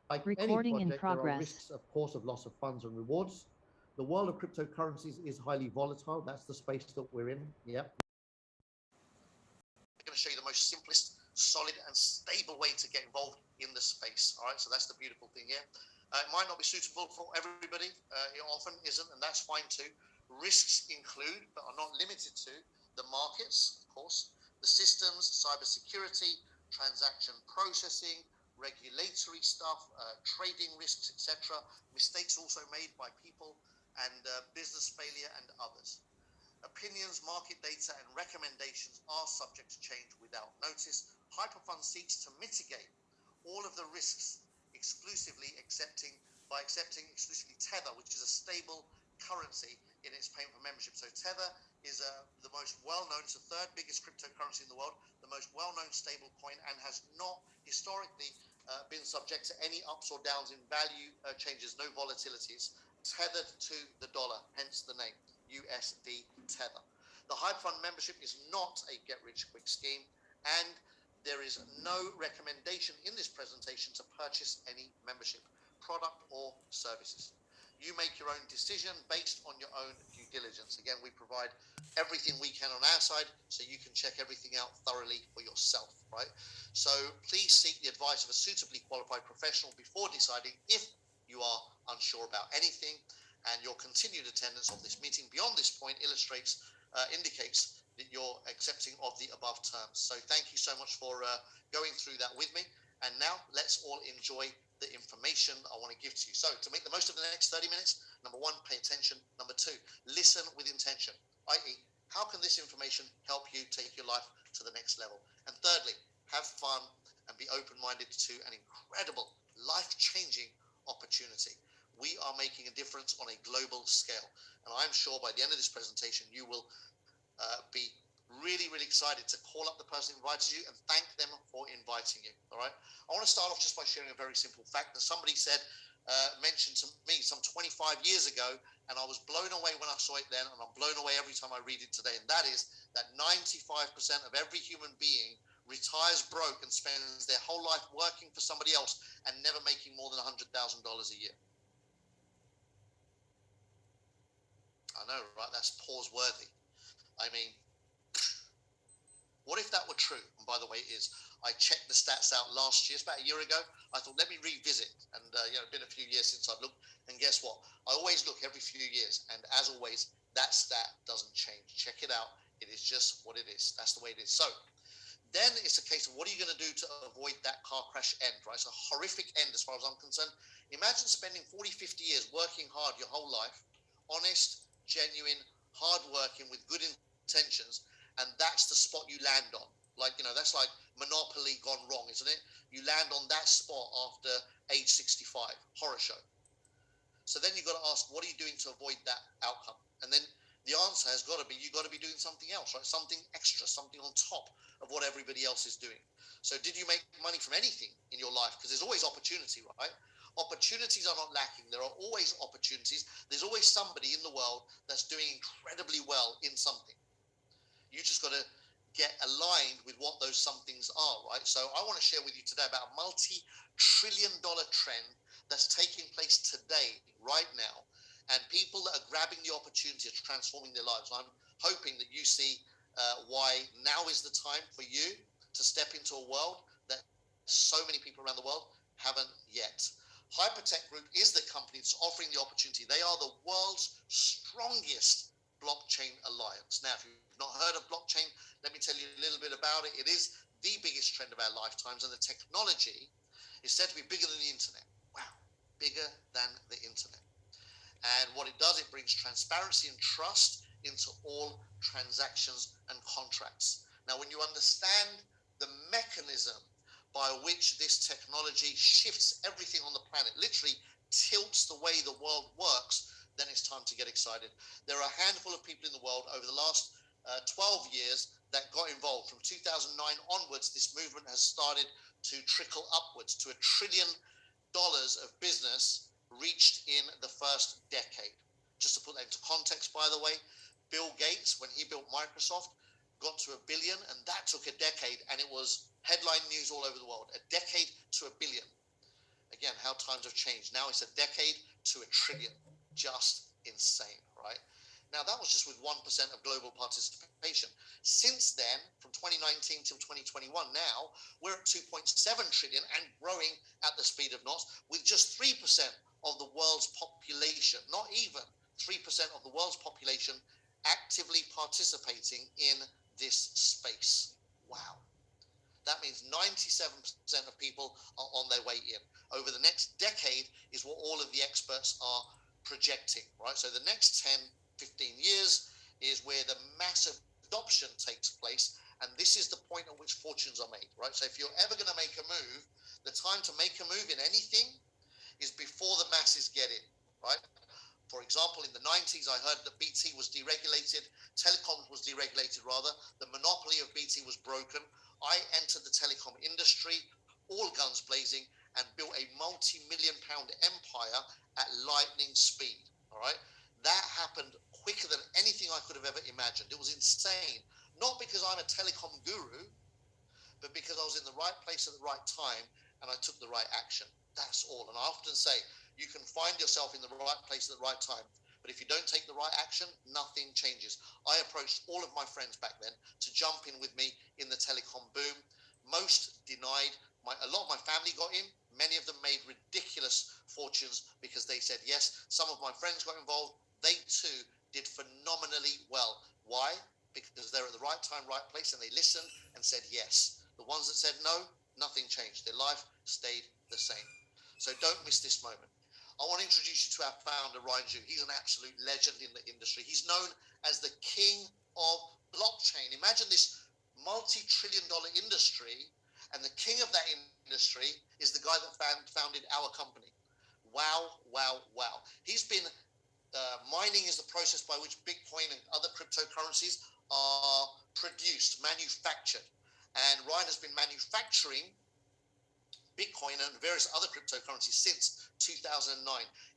Like any Recording in project, there are progress. risks, of course, of loss of funds and rewards. The world of cryptocurrencies is highly volatile. That's the space that we're in. Yep. I'm going to show you the most simplest, solid, and stable way to get involved in the space. All right, so that's the beautiful thing here. It might not be suitable for everybody. It often isn't, and that's fine too. Risks include, but are not limited to, the markets, of course, the systems, cybersecurity, transaction processing, regulatory stuff, trading risks, etc. Mistakes also made by people, and business failure and others. Opinions, market data, and recommendations are subject to change without notice. Hyperfund seeks to mitigate all of the risks by accepting exclusively Tether, which is a stable currency in its payment for membership. So Tether is the most well-known, it's the third biggest cryptocurrency in the world, the most well-known stable coin, and has not historically been subject to any ups or downs in value changes, no volatilities, tethered to the dollar, hence the name, USD Tether. The Hyperfund membership is not a get-rich-quick scheme, and there is no recommendation in this presentation to purchase any membership product or services. You make your own decision based on your own due diligence. Again, we provide everything we can on our side so you can check everything out thoroughly for yourself, right? So please seek the advice of a suitably qualified professional before deciding if you are unsure about anything, and your continued attendance of this meeting beyond this point indicates that you're accepting of the above terms. So thank you so much for going through that with me. And now let's all enjoy the information I want to give to you. So to make the most of the next 30 minutes, number one, pay attention. Number two, listen with intention, i.e., how can this information help you take your life to the next level? And thirdly, have fun and be open-minded to an incredible, life-changing opportunity. We are making a difference on a global scale. And I'm sure by the end of this presentation, you will be really, really excited to call up the person who invited you and thank them for inviting you. All right. I want to start off just by sharing a very simple fact that somebody mentioned to me some 25 years ago, and I was blown away when I saw it then, and I'm blown away every time I read it today. And that is that 95% of every human being retires broke and spends their whole life working for somebody else and never making more than $100,000 a year. I know, right? That's pause worthy. I mean, what if that were true? And by the way, it is. I checked the stats out last year, it's about a year ago. I thought, let me revisit. And, it's been a few years since I've looked. And guess what? I always look every few years. And as always, that stat doesn't change. Check it out. It is just what it is. That's the way it is. So then it's a case of what are you going to do to avoid that car crash end, right? It's a horrific end as far as I'm concerned. Imagine spending 40, 50 years working hard your whole life, honest, genuine, hard-working with good intentions, and that's the spot you land on. Like, that's like Monopoly gone wrong, isn't it? You land on that spot after age 65. Horror show. So then you've got to ask, what are you doing to avoid that outcome? And then the answer has got to be, you've got to be doing something else, right? Something extra, something on top of what everybody else is doing. So did you make money from anything in your life? Because there's always opportunity, right? Opportunities are not lacking. There are always opportunities. There's always somebody in the world that's doing incredibly well in something. You just got to get aligned with what those somethings are, right? So I want to share with you today about a multi-trillion-dollar trend that's taking place today, right now, and people that are grabbing the opportunity of transforming their lives. I'm hoping that you see why now is the time for you to step into a world that so many people around the world haven't yet. Hypertech Group is the company that's offering the opportunity. They are the world's strongest blockchain alliance. Now, if you've not heard of blockchain, let me tell you a little bit about it. It is the biggest trend of our lifetimes, and the technology is said to be bigger than the internet. Wow, bigger than the internet. And what it does, it brings transparency and trust into all transactions and contracts. Now, when you understand the mechanism by which this technology shifts everything on the planet, literally tilts the way the world works, then it's time to get excited. There are a handful of people in the world over the last 12 years that got involved. From 2009 onwards, this movement has started to trickle upwards to $1 trillion of business reached in the first decade. Just to put that into context, by the way, Bill Gates, when he built Microsoft, got to $1 billion, and that took a decade, and it was headline news all over the world. A decade to $1 billion. Again, how times have changed. Now it's a decade to a trillion. Just insane, right? Now, that was just with 1% of global participation. Since then, from 2019 till 2021, now we're at 2.7 trillion and growing at the speed of knots with just 3% of the world's population, not even 3% of the world's population actively participating in this space. Wow. That means 97% of people are on their way in. Over the next decade is what all of the experts are projecting, right? So the next 10, 15 years is where the massive adoption takes place, and this is the point at which fortunes are made, right? So if you're ever going to make a move, the time to make a move in anything is before the masses get in, right? For example, in the 90s, I heard that BT was deregulated, telecoms was deregulated rather, the monopoly of BT was broken. I entered the telecom industry, all guns blazing, and built a multi-million pound empire at lightning speed, all right? That happened quicker than anything I could have ever imagined. It was insane. Not because I'm a telecom guru, but because I was in the right place at the right time and I took the right action. That's all. And I often say, you can find yourself in the right place at the right time, but if you don't take the right action, nothing changes. I approached all of my friends back then to jump in with me in the telecom boom. Most denied. A lot of my family got in. Many of them made ridiculous fortunes because they said yes. Some of my friends got involved. They too did phenomenally well. Why? Because they're at the right time, right place, and they listened and said yes. The ones that said no, nothing changed. Their life stayed the same. So don't miss this moment. I want to introduce you to our founder, Ryan Zhu. He's an absolute legend in the industry. He's known as the king of blockchain. Imagine this multi-trillion-dollar industry, and the king of that industry is the guy that founded our company. Wow, wow, wow. He's been mining is the process by which Bitcoin and other cryptocurrencies are produced, manufactured. And Ryan has been manufacturing Bitcoin and various other cryptocurrencies since 2009.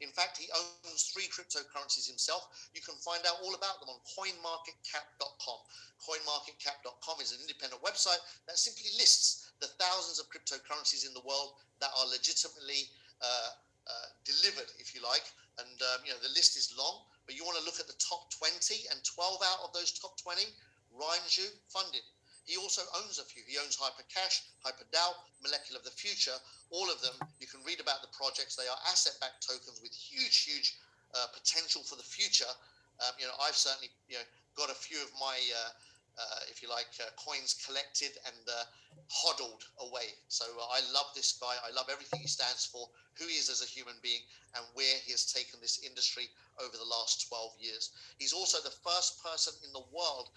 In fact, he owns 3 cryptocurrencies himself. You can find out all about them on coinmarketcap.com. Coinmarketcap.com is an independent website that simply lists the thousands of cryptocurrencies in the world that are legitimately delivered, if you like. And the list is long, but you want to look at the top 20, and 12 out of those top 20, Ryan Zhu funded. He also owns a few. He owns HyperCash, HyperDAO, Molecular of the Future. All of them, you can read about the projects. They are asset-backed tokens with huge potential for the future. I've certainly got a few of my, coins collected and hodled away. So I love this guy. I love everything he stands for, who he is as a human being, and where he has taken this industry over the last 12 years. He's also the first person in the world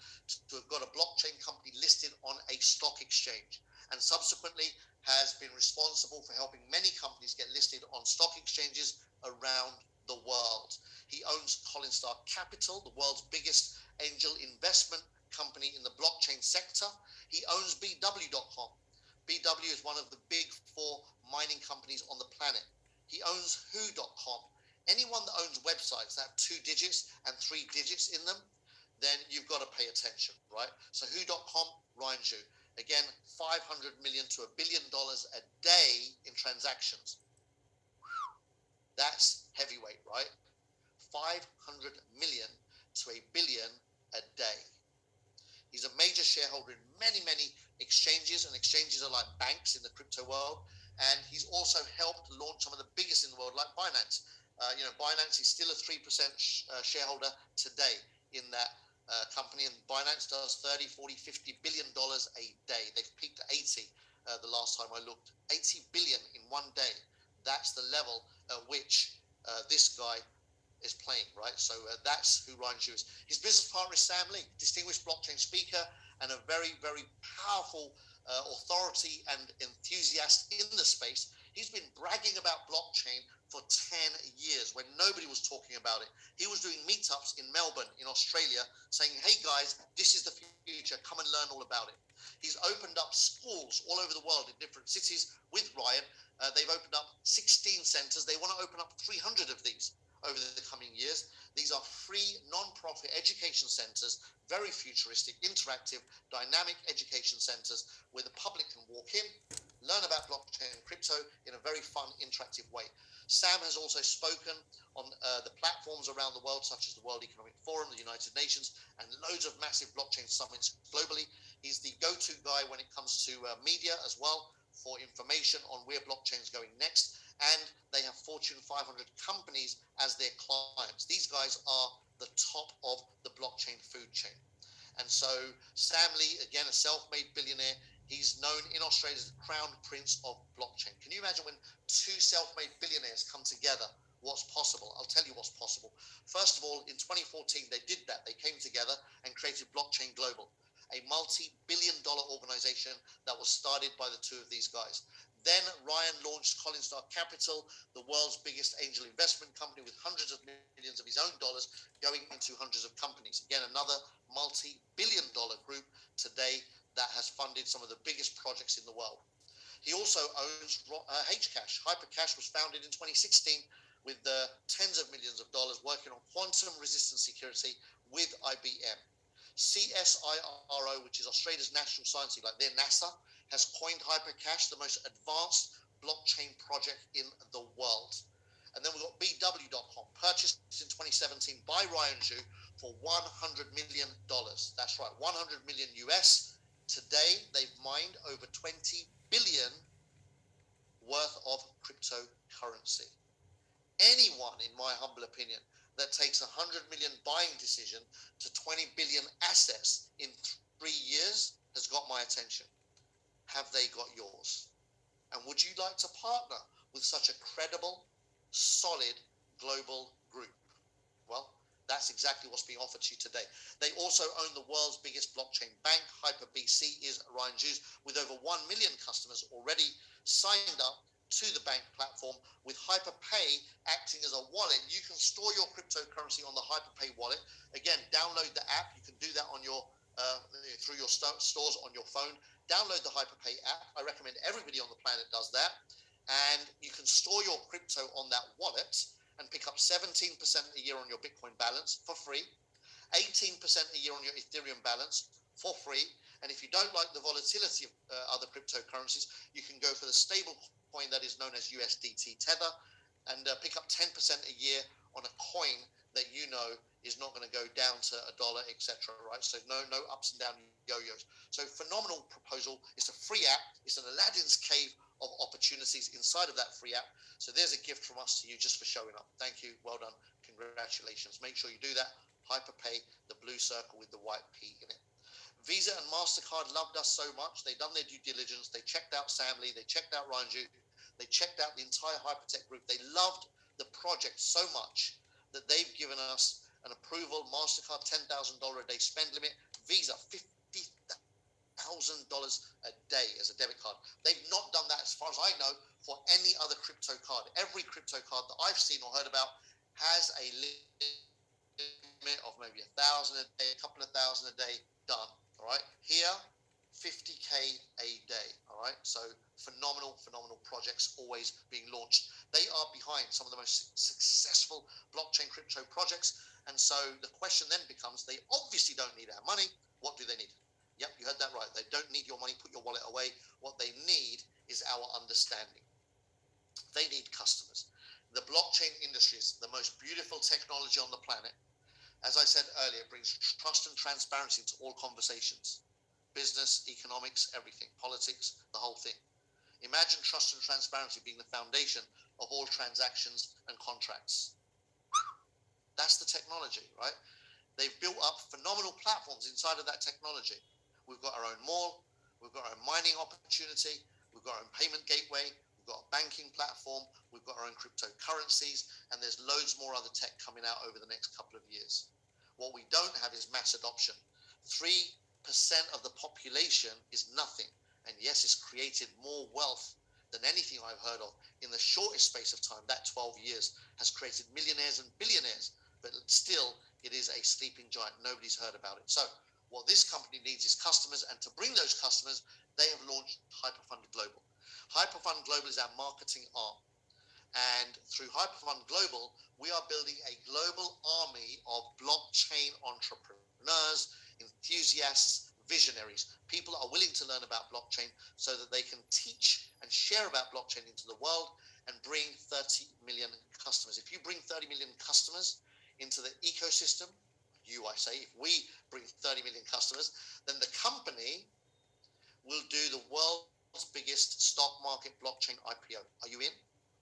to have got a blockchain company listed on a stock exchange, and subsequently has been responsible for helping many companies get listed on stock exchanges around the world. He owns Coinstar Capital, the world's biggest angel investment company in the blockchain sector. He owns BW.com. BW is one of the big 4 mining companies on the planet. He owns Who.com. Anyone that owns websites that have 2 digits and 3 digits in them, then you've got to pay attention, right? So Who.com, Ryan Zhu. Again, $500 million to $1 billion a day in transactions. That's heavyweight, right? 500 million to $1 billion a day. He's a major shareholder in many exchanges, and exchanges are like banks in the crypto world. And he's also helped launch some of the biggest in the world, like Binance. Binance is still a 3% shareholder today in that company, and Binance does 30, 40, $50 billion a day. They've peaked at 80 the last time I looked. 80 billion in one day. That's the level at which this guy is playing, right? So that's who Ryan Zhu is. His business partner is Sam Lee, distinguished blockchain speaker and a very powerful authority and enthusiast in the space. He's been bragging about blockchain for 10 years when nobody was talking about it. He was doing meetups in Melbourne, in Australia, saying, hey guys, this is the future, come and learn all about it. He's opened up schools all over the world in different cities with Ryan. They've opened up 16 centers. They want to open up 300 of these over the coming years. These are free, non-profit education centers, very futuristic, interactive, dynamic education centers where the public can walk in, learn about blockchain and crypto in a very fun, interactive way. Sam has also spoken on the platforms around the world, such as the World Economic Forum, the United Nations, and loads of massive blockchain summits globally. He's the go-to guy when it comes to media as well for information on where blockchain is going next. And they have Fortune 500 companies as their clients. These guys are the top of the blockchain food chain. And so Sam Lee, again, a self-made billionaire, he's known in Australia as the crown prince of blockchain. Can you imagine when two self-made billionaires come together? What's possible? I'll tell you what's possible. First of all, in 2014, they did that. They came together and created Blockchain Global, a multi-billion-dollar organization that was started by the two of these guys. Then Ryan launched Collinstar Capital, the world's biggest angel investment company, with hundreds of millions of his own dollars going into hundreds of companies. Again, another multi-billion-dollar group today that has funded some of the biggest projects in the world. He also owns Hcash. Hypercash was founded in 2016 with tens of millions of dollars working on quantum resistant security with IBM. CSIRO, which is Australia's national science, like their NASA, has coined Hypercash the most advanced blockchain project in the world. And then we've got BW.com, purchased in 2017 by Ryan Zhu for $100 million. That's right, 100 million US. Today, they've mined over 20 billion worth of cryptocurrency. Anyone, in my humble opinion, that takes a 100 million buying decision to 20 billion assets in 3 years has got my attention. Have they got yours? And would you like to partner with such a credible, solid global group? Well, that's exactly what's being offered to you today. They also own the world's biggest blockchain bank. HyperBC is Ryan Zhu's, with over 1 million customers already signed up to the bank platform, with HyperPay acting as a wallet. You can store your cryptocurrency on the HyperPay wallet. Again, download the app. You can do that on your through your stores on your phone. Download the HyperPay app. I recommend everybody on the planet does that. And you can store your crypto on that wallet and pick up 17% a year on your Bitcoin balance for free, 18% a year on your Ethereum balance for free. And if you don't like the volatility of other cryptocurrencies, you can go for the stable coin that is known as USDT Tether and pick up 10% a year on a coin that you know is not going to go down to $1, etc. Right? So no ups and down yo-yos. So phenomenal proposal. It's a free app. It's an Aladdin's cave of opportunities inside of that free app. So there's a gift from us to you just for showing up. Thank you. Well done. Congratulations. Make sure you do that. HyperPay, the blue circle with the white P in it. Visa and MasterCard loved us so much. They've done their due diligence. They checked out Sam Lee. They checked out Ryan Zhu. They checked out the entire Hypertech group. They loved the project so much that they've given us an approval. MasterCard, $10,000 a day spend limit. Visa, $50,000 a day as a debit card. They've not done that, as far as I know, for any other crypto card. Every crypto card that I've seen or heard about has a limit of maybe 1,000 a day, a couple of thousand a day done. All right. Here, 50K a day. All right. So phenomenal projects always being launched. They are behind some of the most successful blockchain crypto projects. And so the question then becomes, they obviously don't need our money. What do they need? Yep, you heard that right. They don't need your money. Put your wallet away. What they need is our understanding. They need customers. The blockchain industry is the most beautiful technology on the planet. As I said earlier, it brings trust and transparency to all conversations. Business, economics, everything. Politics, the whole thing. Imagine trust and transparency being the foundation of all transactions and contracts. That's the technology, right? They've built up phenomenal platforms inside of that technology. We've got our own mall. We've got our own mining opportunity. We've got our own payment gateway. We've got a banking platform. We've got our own cryptocurrencies. And there's loads more other tech coming out over the next couple of years. What we don't have is mass adoption. 3% of the population is nothing. And yes, it's created more wealth than anything I've heard of in the shortest space of time. That 12 years has created millionaires and billionaires. But still, it is a sleeping giant. Nobody's heard about it. So what this company needs is customers. And to bring those customers, they have launched Hyperfund Global. Hyperfund Global is our marketing arm. And through Hyperfund Global, we are building a global army of blockchain entrepreneurs, enthusiasts, visionaries, people that are willing to learn about blockchain so that they can teach and share about blockchain into the world and bring 30 million customers. If you bring 30 million customers into the ecosystem, I say, if we bring 30 million customers, then the company will do the world's biggest stock market blockchain IPO. Are you in?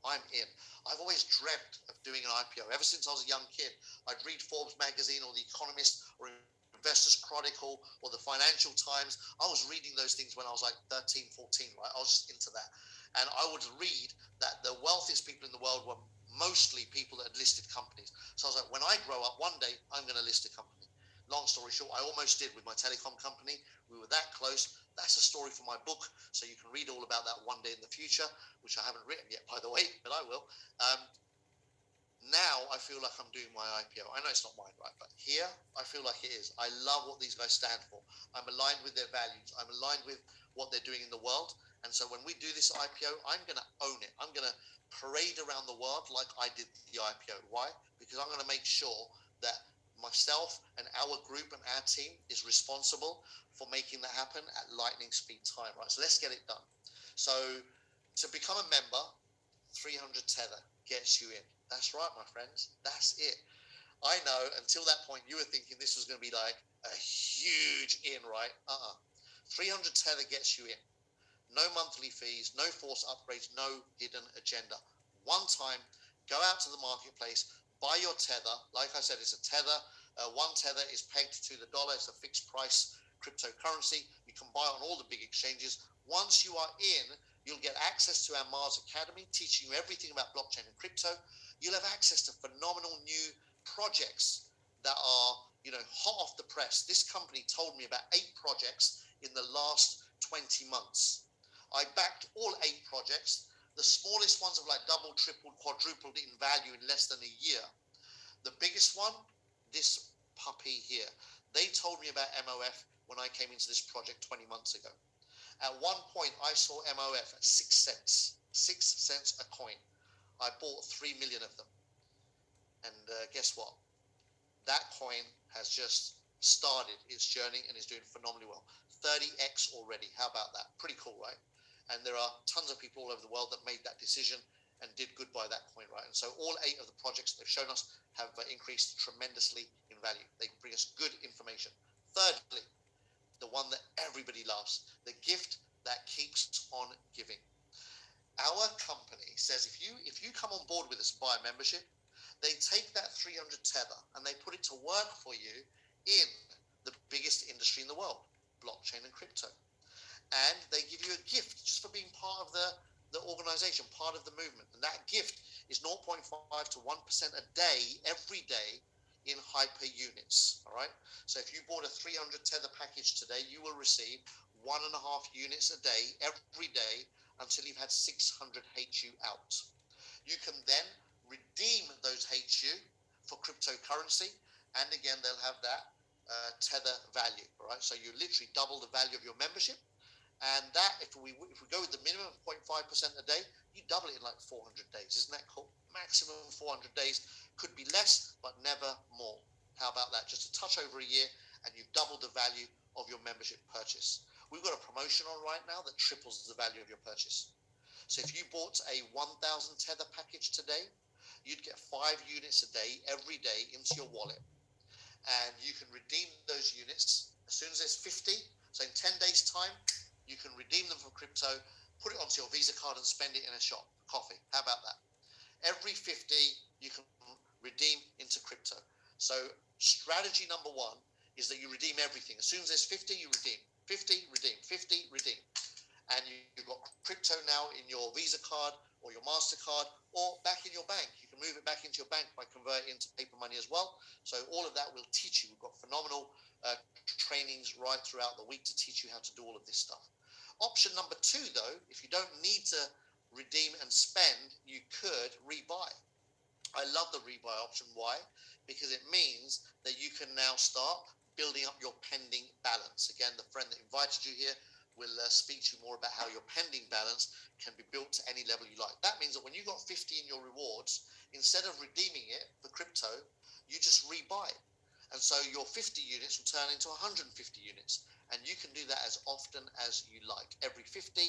I'm in. I've always dreamt of doing an IPO. Ever since I was a young kid, I'd read Forbes magazine or The Economist or Investors Chronicle or the Financial Times. I was reading those things when I was like 13, 14, right? I was just into that. And I would read that the wealthiest people in the world were mostly people that had listed companies. So I was like, when I grow up, one day I'm going to list a company. Long story short, I almost did with my telecom company. We were that close. That's a story for my book, so you can read all about that one day in the future, which I haven't written yet, by the way, but I will. Now I feel like I'm doing my IPO. I know it's not mine, right? But here I feel like it is. I love what these guys stand for. I'm aligned with their values. I'm aligned with what they're doing in the world. And so when we do this IPO, I'm going to own it. I'm going to parade around the world like I did the IPO. Why? Because I'm going to make sure that myself and our group and our team is responsible for making that happen at lightning speed time, right? So let's get it done. So to become a member, 300 tether gets you in. That's right, my friends. That's it. I know until that point you were thinking this was going to be like a huge in, right? 300 tether gets you in. No monthly fees, no forced upgrades, no hidden agenda. One time, go out to the marketplace, buy your tether. Like I said, it's a tether. One tether is pegged to the dollar. It's a fixed price cryptocurrency. You can buy on all the big exchanges. Once you are in, you'll get access to our Mars Academy, teaching you everything about blockchain and crypto. You'll have access to phenomenal new projects that are, hot off the press. This company told me about 8 projects in the last 20 months. I backed all 8 projects. The smallest ones have like doubled, tripled, quadrupled in value in less than a year. The biggest one, this puppy here. They told me about MOF when I came into this project 20 months ago. At one point, I saw MOF at 6 cents. 6 cents a coin. I bought 3 million of them. And guess what? That coin has just started its journey and is doing phenomenally well. 30x already. How about that? Pretty cool, right? And there are tons of people all over the world that made that decision and did good by that coin, right? And so all 8 of the projects they've shown us have increased tremendously in value. They bring us good information. Thirdly, the one that everybody loves, the gift that keeps on giving. Our company says if you come on board with us and buy a membership, they take that 300 tether and they put it to work for you in the biggest industry in the world, blockchain and crypto. And they give you a gift just for being part of the organization, part of the movement. And that gift is 0.5 to 1% a day, every day, in hyper units. All right. So if you bought a 300 tether package today, you will receive 1.5 units a day, every day, until you've had 600 HU out. You can then redeem those HU for cryptocurrency, and again, they'll have that tether value. All right. So you literally double the value of your membership. And that, if we go with the minimum of 0.5% a day, you double it in like 400 days. Isn't that cool? Maximum 400 days. Could be less, but never more. How about that? Just a touch over a year, and you've doubled the value of your membership purchase. We've got a promotion on right now that triples the value of your purchase. So if you bought a 1,000 tether package today, you'd get 5 units a day, every day, into your wallet. And you can redeem those units as soon as there's 50. So in 10 days' time, you can redeem them for crypto, put it onto your Visa card and spend it in a shop, coffee. How about that? Every 50, you can redeem into crypto. So strategy number 1 is that you redeem everything. As soon as there's 50, you redeem. 50, redeem. 50, redeem. And you've got crypto now in your Visa card or your MasterCard or back in your bank. You can move it back into your bank by converting it into paper money as well. So all of that will teach you. We've got phenomenal trainings right throughout the week to teach you how to do all of this stuff. Option number 2, though, if you don't need to redeem and spend, you could rebuy. I love the rebuy option. Why? Because it means that you can now start building up your pending balance. Again, the friend that invited you here will speak to you more about how your pending balance can be built to any level you like. That means that when you got 50 in your rewards, instead of redeeming it for crypto, you just rebuy it. And so your 50 units will turn into 150 units. And you can do that as often as you like. Every 50,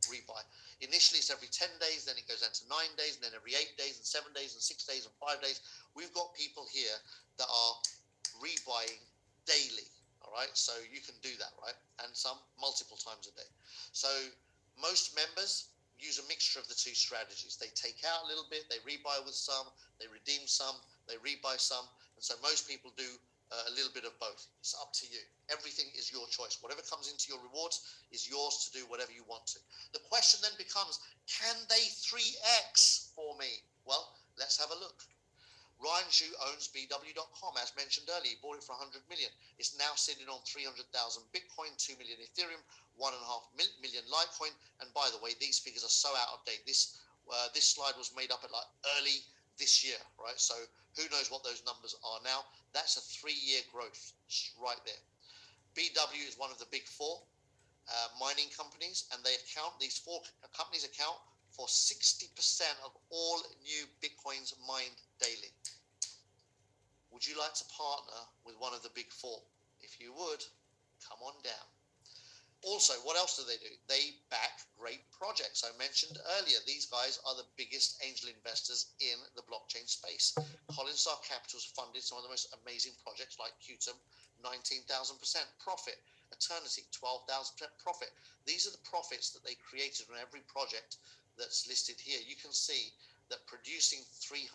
rebuy. Initially, it's every 10 days, then it goes down to 9 days, and then every 8 days, and 7 days, and 6 days, and 5 days. We've got people here that are rebuying daily, all right? So you can do that, right? And some multiple times a day. So most members use a mixture of the two strategies. They take out a little bit, they rebuy with some, they redeem some, they rebuy some. And so most people do a little bit of both. It's up to you. Everything is your choice. Whatever comes into your rewards is yours to do whatever you want to. The question then becomes, can they 3x for me? Well, let's have a look. Ryan Zhu owns BW.com, as mentioned earlier. He bought it for 100 million. It's now sitting on 300,000 Bitcoin, 2 million Ethereum, 1.5 million Litecoin. And by the way, these figures are so out of date. This slide was made up at like early this year, right? So who knows what those numbers are now? That's a 3-year growth right there. BW is one of the big four mining companies, and these four companies account for 60% of all new Bitcoins mined daily. Would you like to partner with one of the big four? If you would, come on down. Also, what else do? They back great projects. I mentioned earlier, these guys are the biggest angel investors in the blockchain space. Collinstar Capital's funded some of the most amazing projects like Qtum, 19,000% profit. Eternity, 12,000% profit. These are the profits that they created on every project that's listed here. You can see that producing 300%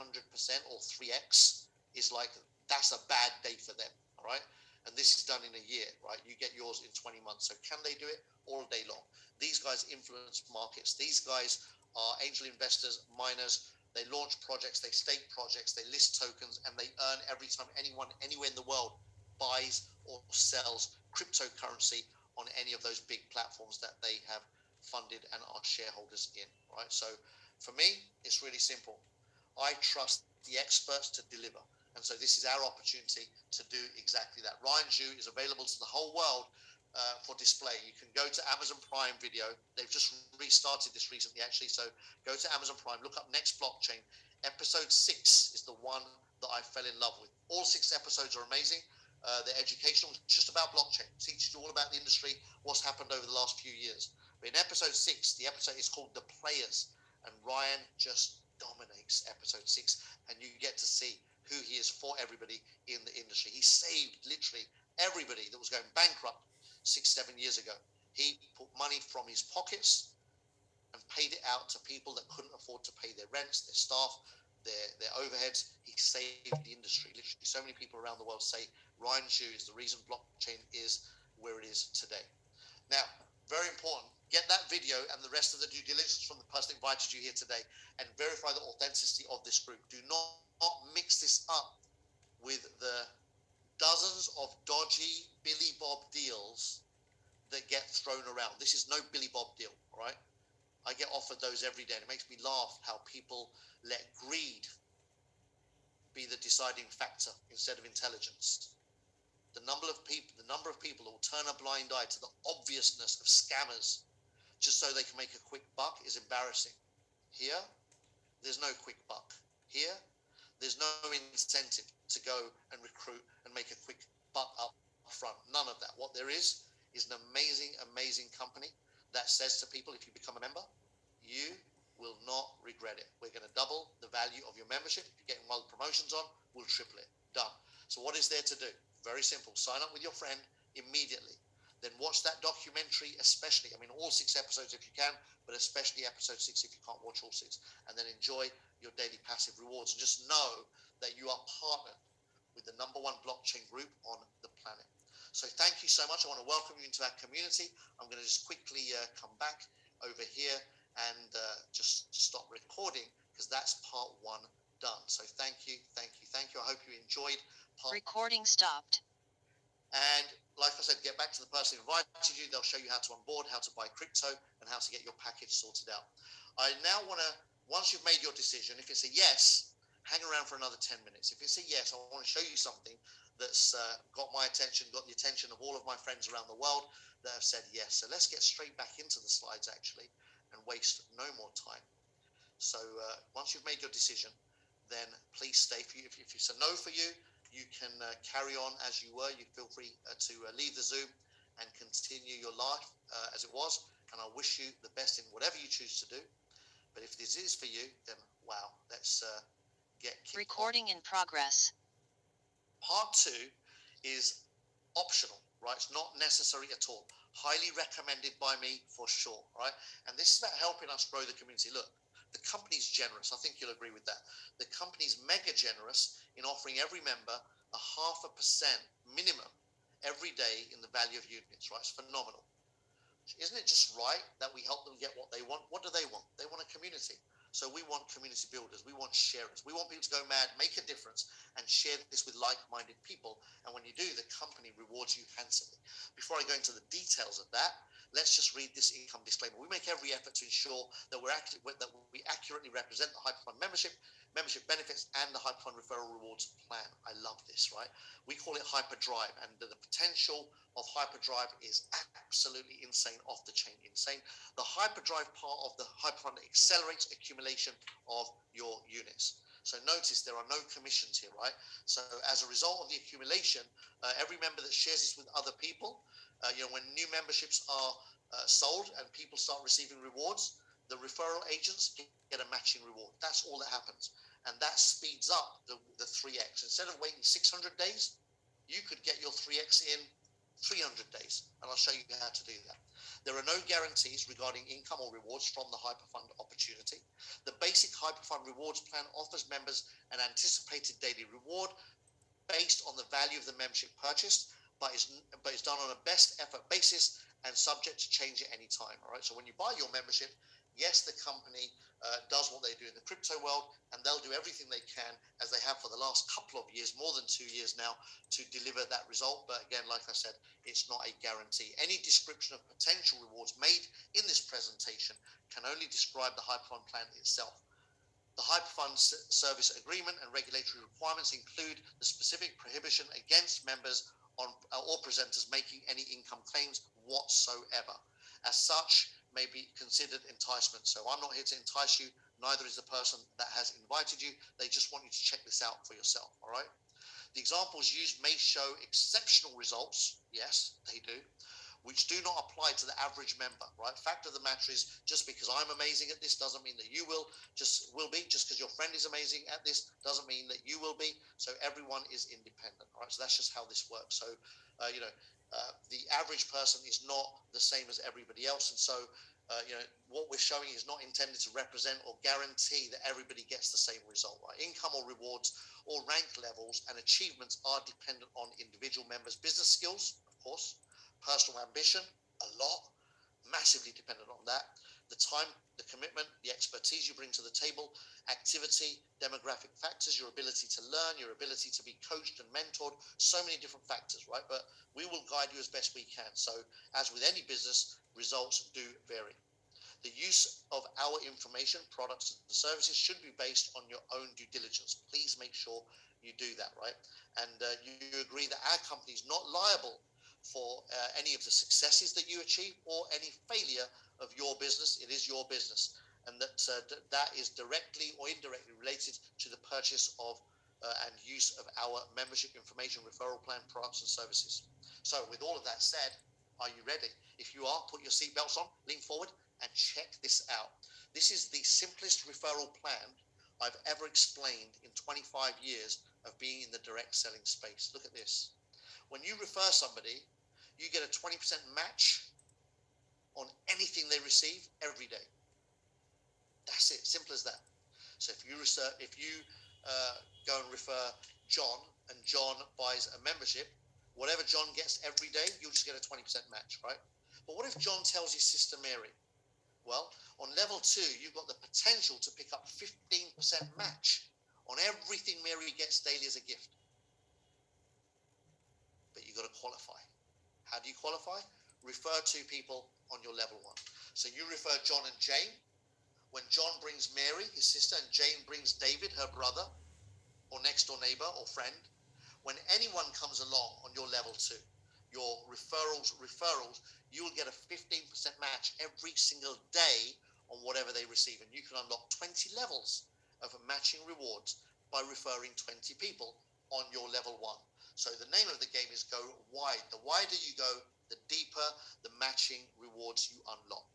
or 3x is like, that's a bad day for them, all right? And this is done in a year, right? You get yours in 20 months. So can they do it? All day long. These guys influence markets. These guys are angel investors, miners. They launch projects, they stake projects, they list tokens, and they earn every time anyone anywhere in the world buys or sells cryptocurrency on any of those big platforms that they have funded and are shareholders in, right? So for me, it's really simple. I trust the experts to deliver. And so this is our opportunity to do exactly that. Ryan Zhu is available to the whole world for display. You can go to Amazon Prime Video. They've just restarted this recently, actually. So go to Amazon Prime, look up Next Blockchain. Episode 6 is the one that I fell in love with. All 6 episodes are amazing. They're educational, just about blockchain. It teaches you all about the industry, what's happened over the last few years. But in episode 6, the episode is called The Players. And Ryan just dominates episode 6. And you get to see who he is for everybody in the industry. He saved literally everybody that was going bankrupt 6-7 years ago. He put money from his pockets and paid it out to people that couldn't afford to pay their rents, their staff, their overheads. He saved the industry. Literally, so many people around the world say Ryan Zhu is the reason blockchain is where it is today. Now, very important, get that video and the rest of the due diligence from the person that invited you here today and verify the authenticity of this group. Do not mix this up with the dozens of dodgy Billy Bob deals that get thrown around. This is no Billy Bob deal, all right? I get offered those every day, and it makes me laugh how people let greed be the deciding factor instead of intelligence. The number of people that will turn a blind eye to the obviousness of scammers just so they can make a quick buck is embarrassing. Here, there's no quick buck. Here, there's no incentive to go and recruit and make a quick buck up front. None of that. What there is an amazing, amazing company that says to people, if you become a member, you will not regret it. We're going to double the value of your membership. If you're getting one of the promotions on, we'll triple it. Done. So what is there to do? Very simple. Sign up with your friend immediately. Then watch that documentary, especially, all 6 episodes if you can, but especially episode 6 if you can't watch all 6. And then enjoy your daily passive rewards. And just know that you are partnered with the #1 blockchain group on the planet. So thank you so much. I want to welcome you into our community. I'm going to just quickly come back over here and just stop recording because that's part 1 done. So thank you. I hope you enjoyed Recording stopped. And like I said, get back to the person who invited you. They'll show you how to onboard, how to buy crypto, and how to get your package sorted out. I now want to, once you've made your decision, if it's a yes, hang around for another 10 minutes. If it's a yes, I want to show you something that's got my attention, got the attention of all of my friends around the world that have said yes. So let's get straight back into the slides, actually, and waste no more time. So once you've made your decision, then please stay. If it's a no for you, you can carry on as you were. You feel free to leave the Zoom and continue your life as it was. And I wish you the best in whatever you choose to do. But if this is for you, then wow, let's get kicked Recording in progress. Part 2 is optional, right? It's not necessary at all. Highly recommended by me for sure, right? And this is about helping us grow the community. Look, the company's generous. I think you'll agree with that. The company's mega generous in offering every member a 0.5% minimum every day in the value of units, right? It's phenomenal. Isn't it just right that we help them get what they want? What do they want? They want a community. So we want community builders. We want sharers. We want people to go mad, make a difference, and share this with like-minded people. And when you do, the company rewards you handsomely. Before I go into the details of that, let's just read this income disclaimer. We make every effort to ensure that we accurately represent the Hyperfund membership benefits, and the Hyperfund referral rewards plan. I love this, right? We call it hyperdrive, and the potential of hyperdrive is absolutely insane, off the chain insane. The hyperdrive part of the Hyperfund accelerates accumulation of your units. So notice there are no commissions here, right? So as a result of the accumulation, every member that shares this with other people, when new memberships are sold and people start receiving rewards, the referral agents get a matching reward. That's all that happens. And that speeds up the 3x. Instead of waiting 600 days, you could get your 3x in 300 days. And I'll show you how to do that. There are no guarantees regarding income or rewards from the Hyperfund opportunity. The basic Hyperfund rewards plan offers members an anticipated daily reward based on the value of the membership purchased, but is done on a best effort basis and subject to change at any time. All right. So when you buy your membership, yes, the company does what they do in the crypto world, and they'll do everything they can, as they have for the last couple of years, more than 2 years now, to deliver that result. But again, like I said, it's not a guarantee. Any description of potential rewards made in this presentation can only describe the Hyperfund plan itself. The Hyperfund service agreement and regulatory requirements include the specific prohibition against members on or presenters making any income claims whatsoever. As such, may be considered enticement. So I'm not here to entice you, neither is the person that has invited you. They just want you to check this out for yourself, all right? The examples used may show exceptional results, yes, they do, which do not apply to the average member, right? Fact of the matter is, just because I'm amazing at this doesn't mean that you will be. Just because your friend is amazing at this doesn't mean that you will be. So everyone is independent, all right? So that's just how this works. So, the average person is not the same as everybody else. And so, what we're showing is not intended to represent or guarantee that everybody gets the same result, right? Income or rewards or rank levels and achievements are dependent on individual members' business skills, of course, personal ambition, a lot, massively dependent on that, the time, the commitment, the expertise you bring to the table, activity, demographic factors, your ability to learn, your ability to be coached and mentored, so many different factors, right? But we will guide you as best we can. So as with any business, results do vary. The use of our information, products, and services should be based on your own due diligence. Please make sure you do that, right? And you agree that our company is not liable for any of the successes that you achieve or any failure of your business. It is your business, and that is directly or indirectly related to the purchase of and use of our membership information, referral plan, products, and services. So with all of that said, are you ready? If you are, put your seatbelts on, lean forward, and check this out. This is the simplest referral plan I've ever explained in 25 years of being in the direct selling space. Look at this. When you refer somebody, you get a 20% match on anything they receive every day. That's it, simple as that. So if you go and refer John, and John buys a membership, whatever John gets every day, you'll just get a 20% match, right? But what if John tells his sister Mary? Well, on level 2, you've got the potential to pick up 15% match on everything Mary gets daily as a gift. But you've got to qualify. How do you qualify? Refer 2 people on your level 1. So you refer John and Jane. When John brings Mary, his sister, and Jane brings David, her brother, or next door neighbor or friend, when anyone comes along on your level 2, your referrals, you will get a 15% match every single day on whatever they receive. And you can unlock 20 levels of matching rewards by referring 20 people on your level 1. So the name of the game is go wide. The wider you go, the deeper the matching rewards you unlock.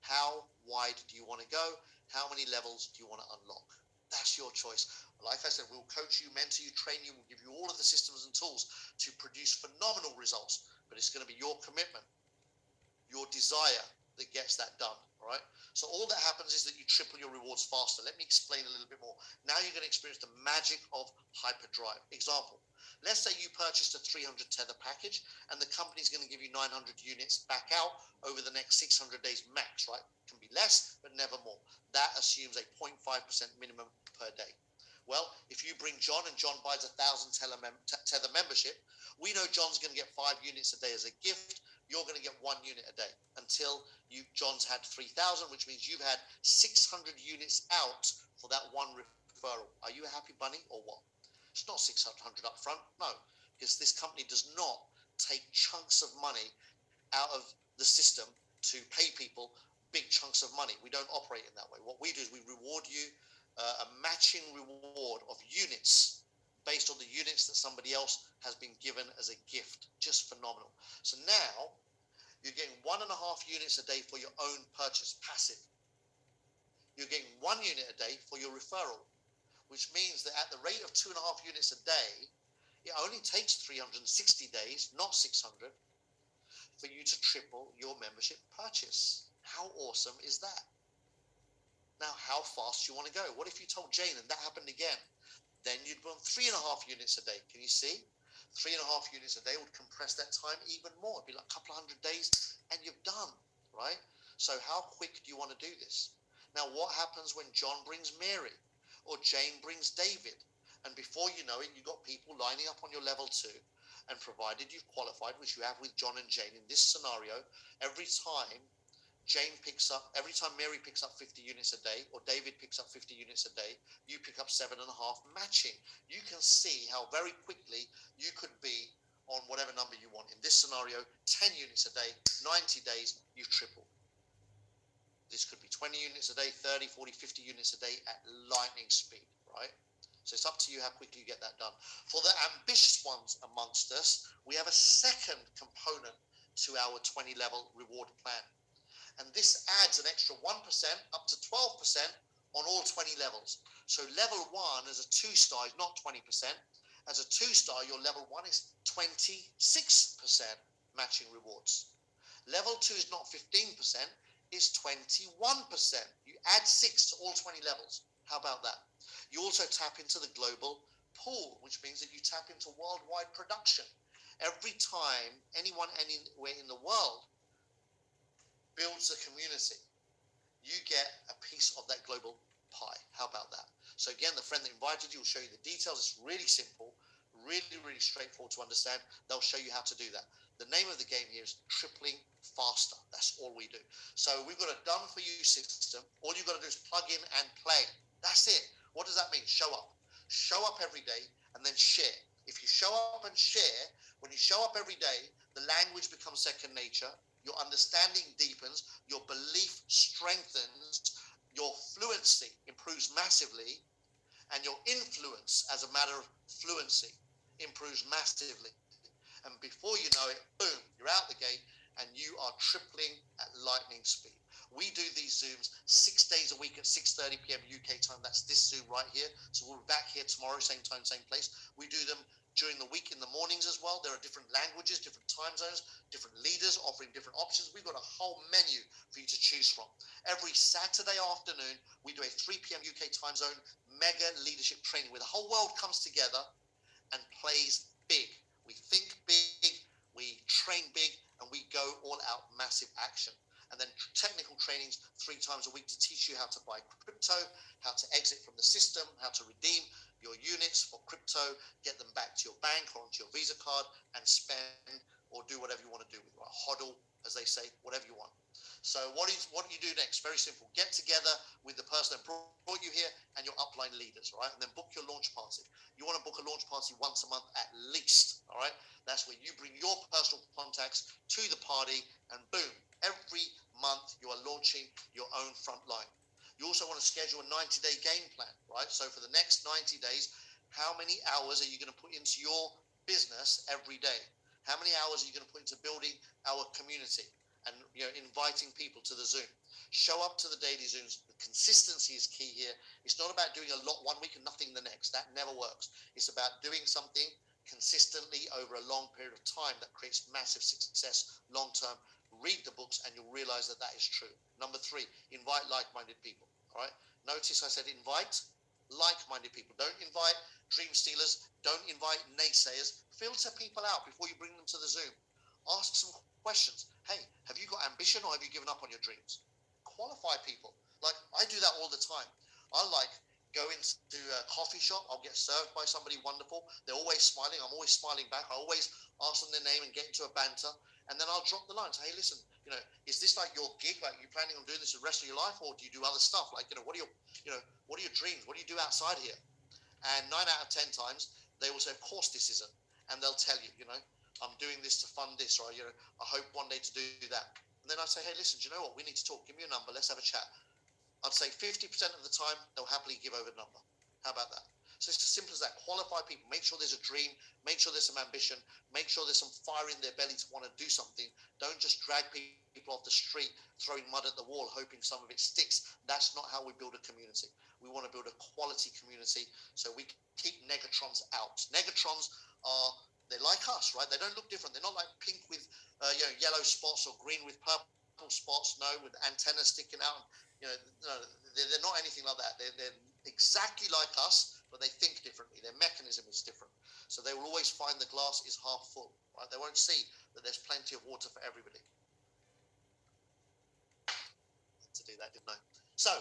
How wide do you want to go? How many levels do you want to unlock? That's your choice. Like I said, we'll coach you, mentor you, train you, we'll give you all of the systems and tools to produce phenomenal results, but it's going to be your commitment, your desire that gets that done, all right? So all that happens is that you triple your rewards faster. Let me explain a little bit more. Now you're going to experience the magic of hyperdrive. Example, let's say you purchased a 300 tether package and the company's going to give you 900 units back out over the next 600 days max, right? Can be less, but never more. That assumes a 0.5% minimum per day. Well, if you bring John and John buys 1,000 tether membership, we know John's going to get 5 units a day as a gift. You're going to get 1 unit a day until John's had 3,000, which means you've had 600 units out for that one referral. Are you a happy bunny or what? It's not 600 up front, no, because this company does not take chunks of money out of the system to pay people big chunks of money. We don't operate in that way. What we do is we reward you a matching reward of units based on the units that somebody else has been given as a gift. Just phenomenal. So now you're getting 1.5 units a day for your own purchase, passive. You're getting 1 unit a day for your referral, which means that at the rate of 2.5 units a day, it only takes 360 days, not 600, for you to triple your membership purchase. How awesome is that? Now, how fast do you want to go? What if you told Jane and that happened again? Then you'd want 3.5 units a day. Can you see? 3.5 units a day would compress that time even more. It'd be like a couple of 100 days and you're done, right? So how quick do you want to do this? Now, what happens when John brings Mary or Jane brings David? And before you know it, you've got people lining up on your level 2. And provided you've qualified, which you have with John and Jane in this scenario, every time Mary picks up 50 units a day, or David picks up 50 units a day, you pick up 7.5 matching. You can see how very quickly you could be on whatever number you want. In this scenario, 10 units a day, 90 days, you've tripled. This could be 20 units a day, 30, 40, 50 units a day at lightning speed, right? So it's up to you how quickly you get that done. For the ambitious ones amongst us, we have a second component to our 20 level reward plan. And this adds an extra 1% up to 12% on all 20 levels. So level 1 as a 2-star is not 20%. As a 2-star, your level 1 is 26% matching rewards. Level 2 is not 15%, it's 21%. You add 6 to all 20 levels. How about that? You also tap into the global pool, which means that you tap into worldwide production. Every time anyone anywhere in the world builds a community, you get a piece of that global pie. How about that? So again, the friend that invited you will show you the details. It's really simple, really, really straightforward to understand. They'll show you how to do that. The name of the game here is tripling faster. That's all we do. So we've got a done for you system. All you've got to do is plug in and play. That's it. What does that mean? Show up. Show up every day and then share. If you show up and share, when you show up every day, the language becomes second nature. Your understanding deepens, your belief strengthens, your fluency improves massively, and your influence as a matter of fluency improves massively. And before you know it, boom, you're out the gate and you are tripling at lightning speed. We do these Zooms 6 days a week at 6:30 p.m. UK time. That's this Zoom right here. So we'll be back here tomorrow, same time, same place. We do them during the week in the mornings as well. There are different languages, different time zones, different leaders offering different options. We've got a whole menu for you to choose from. Every Saturday afternoon, we do a 3 p.m. UK time zone mega leadership training where the whole world comes together and plays big. We think big, we train big, and we go all out massive action. And then technical trainings 3 times a week to teach you how to buy crypto, how to exit from the system, how to redeem your units for crypto, get them back to your bank or onto your Visa card and spend or do whatever you want to do with it. Hodl, as they say, whatever you want. So what do you do next? Very simple. Get together with the person that brought you here and your upline leaders, right? And then book your launch party. You want to book a launch party once a month at least, all right? That's where you bring your personal contacts to the party and boom, every month you are launching your own front line. You also want to schedule a 90-day game plan, right? So for the next 90 days, how many hours are you going to put into your business every day? How many hours are you going to put into building our community and inviting people to the Zoom? Show up to the daily Zooms. The consistency is key here. It's not about doing a lot one week and nothing the next. That never works. It's about doing something consistently over a long period of time that creates massive success long term. Read the books and you'll realize that that is true. Number 3, invite like-minded people. All right. Notice I said invite like-minded people. Don't invite dream stealers. Don't invite naysayers. Filter people out before you bring them to the Zoom. Ask some questions. Hey, have you got ambition or have you given up on your dreams? Qualify people. Like, I do that all the time. I go into a coffee shop. I'll get served by somebody wonderful. They're always smiling. I'm always smiling back. I always ask them their name and get into a banter. And then I'll drop the line. Say, hey, listen, is this like your gig? Like, you planning on doing this the rest of your life, or do you do other stuff? Like, what are your dreams? What do you do outside here? And 9 out of 10 times, they will say, of course this isn't. And they'll tell you, I'm doing this to fund this, or, I hope one day to do that. And then I say, hey, listen, do you know what? We need to talk. Give me a number. Let's have a chat. I'd say 50% of the time, they'll happily give over a number. How about that? So it's as simple as that. Qualify people. Make sure there's a dream. Make sure there's some ambition. Make sure there's some fire in their belly to want to do something. Don't just drag people off the street, throwing mud at the wall, hoping some of it sticks. That's not how we build a community. We want to build a quality community so we keep negatrons out. Negatrons they're like us, right? They don't look different. They're not like pink with yellow spots or green with purple spots, no, with antennas sticking out. No, they're not anything like that. They're exactly like us, but they think differently. Their mechanism is different. So they will always find the glass is half full, right? They won't see that there's plenty of water for everybody. To do that, didn't I? So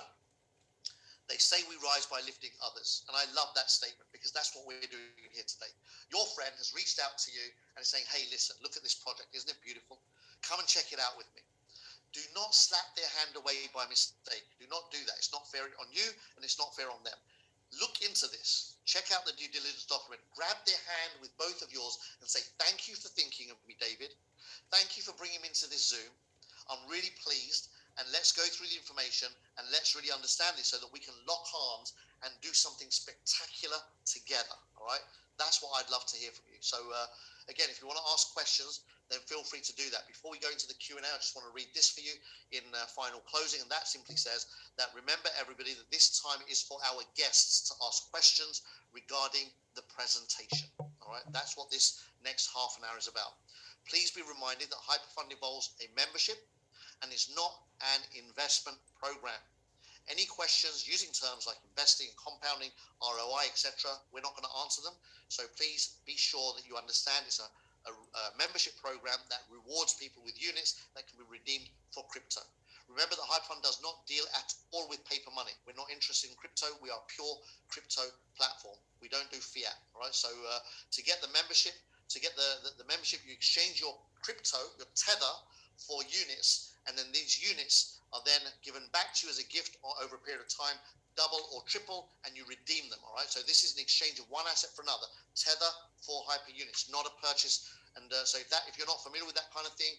they say we rise by lifting others. And I love that statement because that's what we're doing here today. Your friend has reached out to you and is saying, hey, listen, look at this project. Isn't it beautiful? Come and check it out with me. Do not slap their hand away by mistake. Do not do that. It's not fair on you and it's not fair on them. Look into this. Check out the due diligence document. Grab their hand with both of yours and say, thank you for thinking of me, David. Thank you for bringing me into this Zoom. I'm really pleased. And let's go through the information and let's really understand this so that we can lock arms and do something spectacular together. All right. That's what I'd love to hear from you. So again, if you want to ask questions, then feel free to do that. Before we go into the Q&A, I just want to read this for you in final closing. And that simply says that remember, everybody, that this time is for our guests to ask questions regarding the presentation. All right. That's what this next half an hour is about. Please be reminded that Hyperfund involves a membership and it's not an investment program. Any questions using terms like investing and compounding, ROI, etc., we're not going to answer them. So please be sure that you understand it's a membership program that rewards people with units that can be redeemed for crypto. Remember that Hyperfund does not deal at all with paper money. We're not interested in crypto. We are a pure crypto platform. We don't do fiat. All right. So to get the membership, the membership, you exchange your crypto, your tether, for units. And then these units are then given back to you as a gift over a period of time, double or triple, and you redeem them. All right. So this is an exchange of one asset for another. Tether for hyper units, not a purchase. And so if you're not familiar with that kind of thing,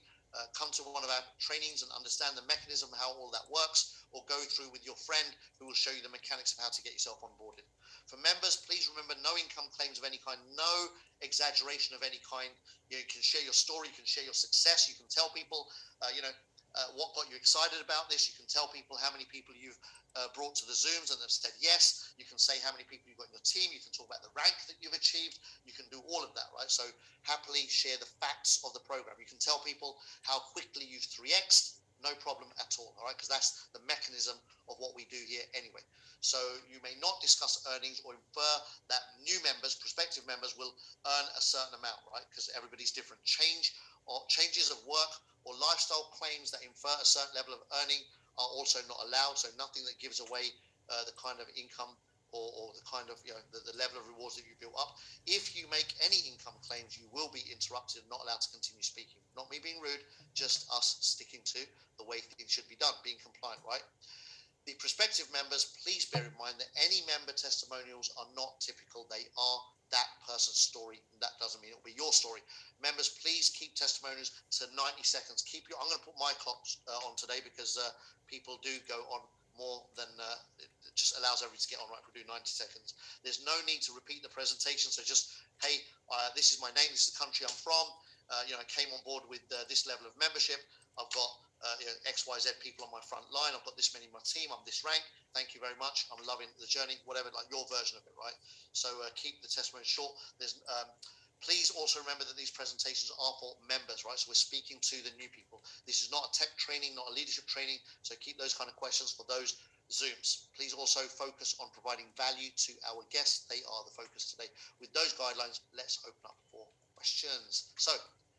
come to one of our trainings and understand the mechanism, how all that works, or go through with your friend who will show you the mechanics of how to get yourself onboarded. For members, please remember no income claims of any kind, no exaggeration of any kind. You can share your story, you can share your success, you can tell people, what got you excited about this. You can tell people how many people you've brought to the Zooms and they've said yes. You can say how many people you've got in your team. You can talk about the rank that you've achieved. You can do all of that, right? So happily share the facts of the program. You can tell people how quickly you've 3x'd, no problem at all, all right? Because that's the mechanism of what we do here anyway. So you may not discuss earnings or infer that new members, prospective members, will earn a certain amount, right? Because everybody's different. Changes of work or lifestyle claims that infer a certain level of earning are also not allowed. So nothing that gives away the kind of income or the kind of the level of rewards that you built up. If you make any income claims, you will be interrupted and not allowed to continue speaking. Not me being rude, just us sticking to the way things should be done, being compliant, right? The prospective members, please bear in mind that any member testimonials are not typical. They are that person's story. That doesn't mean it'll be your story. Members, please keep testimonials to 90 seconds. I'm going to put my clock on today because people do go on more than it just allows everybody to get on right. We do 90 seconds. There's no need to repeat the presentation. So just, hey, this is my name. This is the country I'm from. came on board with this level of membership. I've got XYZ people on my front line. I've got this many in my team. I'm this rank. Thank you very much. I'm loving the journey, whatever, like your version of it, right? So keep the testimony short. Please also remember that these presentations are for members, right? So we're speaking to the new people. This is not a tech training, not a leadership training. So keep those kind of questions for those Zooms. Please also focus on providing value to our guests. They are the focus today. With those guidelines, let's open up for questions. So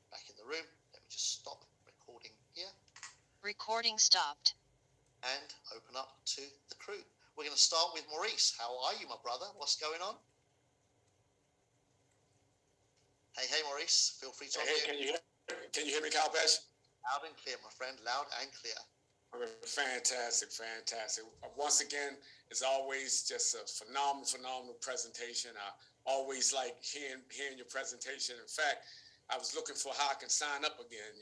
back in the room, let me just stop recording here. Recording stopped. And open up to the crew. We're going to start with Maurice. How are you, my brother? What's going on? Hey, Maurice. Feel free to Hey, can you hear me, Calpesh? Loud and clear, my friend. Loud and clear. Fantastic. Once again, it's always just a phenomenal presentation. I always like hearing your presentation. In fact, I was looking for how I can sign up again.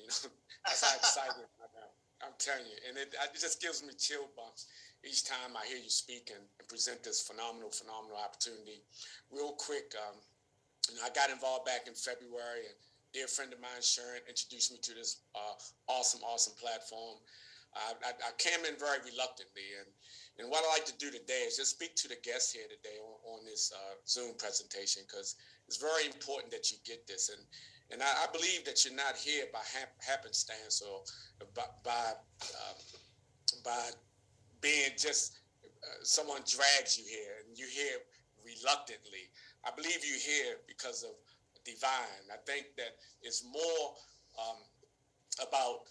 That's how excited I am. I'm telling you, and it just gives me chill bumps each time I hear you speak and present this phenomenal opportunity. Real quick, I got involved back in February, and a dear friend of mine, Sharon, introduced me to this awesome platform. I came in very reluctantly, and what I like to do today is just speak to the guests here today on this Zoom presentation, because it's very important that you get this, and I believe that you're not here by happenstance or by being just someone drags you here, and you're here reluctantly. I believe you're here because of divine. I think that it's more about